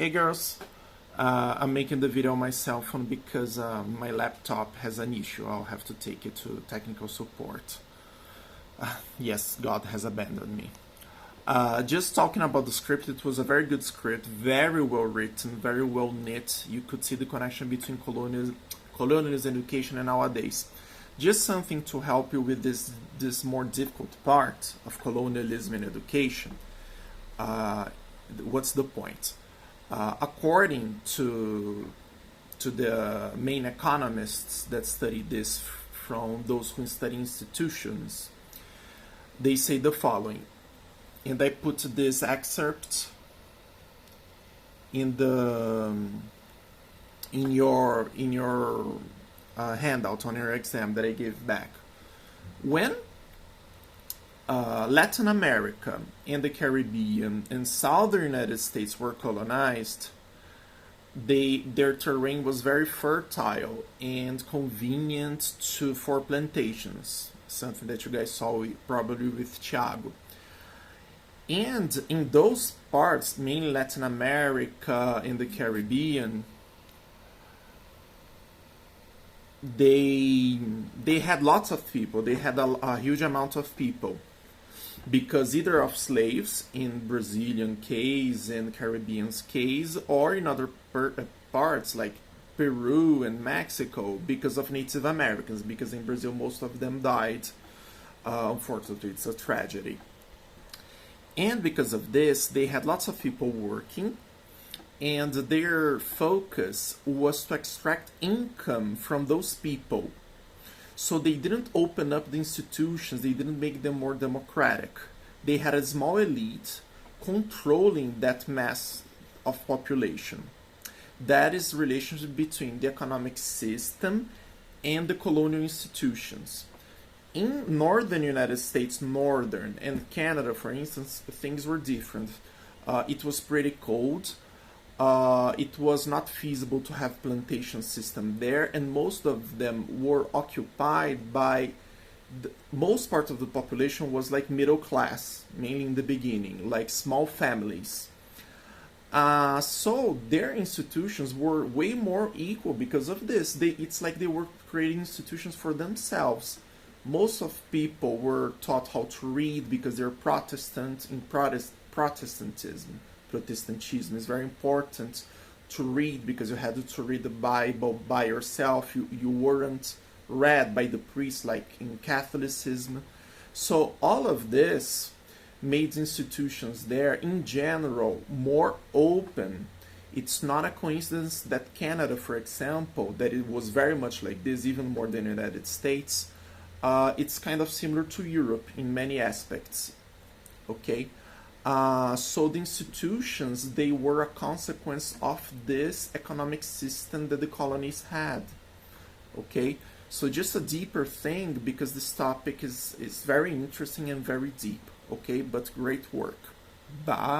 Hey girls, I'm making the video on my cell phone because my laptop has an issue. I'll have to take it to technical support. Yes, God has abandoned me. Just talking about the script, it was a very good script, very well written, very well knit. You could see the connection between colonialism education and nowadays. Just something to help you with this more difficult part of colonialism and education. What's the point? According to the main economists that study this from those who study institutions, they say the following, and I put this excerpt in your handout on your exam that I gave back. When Latin America and the Caribbean and southern United States were colonized, their terrain was very fertile and convenient for plantations, something that you guys saw probably with Thiago. And in those parts, mainly Latin America and the Caribbean, they had lots of people. They had a huge amount of people, because either of slaves in Brazilian case and Caribbean's case, or in other parts like Peru and Mexico, because of Native Americans, because in Brazil most of them died. Unfortunately, it's a tragedy. And because of this, they had lots of people working, and their focus was to extract income from those people. So they didn't open up the institutions, they didn't make them more democratic. They had a small elite controlling that mass of population. That is the relationship between the economic system and the colonial institutions. In northern United States, northern, and Canada, for instance, things were different. It was pretty cold. It was not feasible to have plantation system there, and most of them were occupied by most part of the population was like middle class, mainly in the beginning, like small families. So their institutions were way more equal because of this. It's like they were creating institutions for themselves. Most of people were taught how to read because they're Protestant. In Protestantism is very important to read, because you had to read the Bible by yourself. You weren't read by the priest like in Catholicism. So all of this made institutions there in general more open. It's not a coincidence that Canada, for example, that it was very much like this, even more than the United States. It's kind of similar to Europe in many aspects. Okay. So the institutions, they were a consequence of this economic system that the colonies had. Okay, so just a deeper thing, because this topic is very interesting and very deep. Okay, but great work. Bye.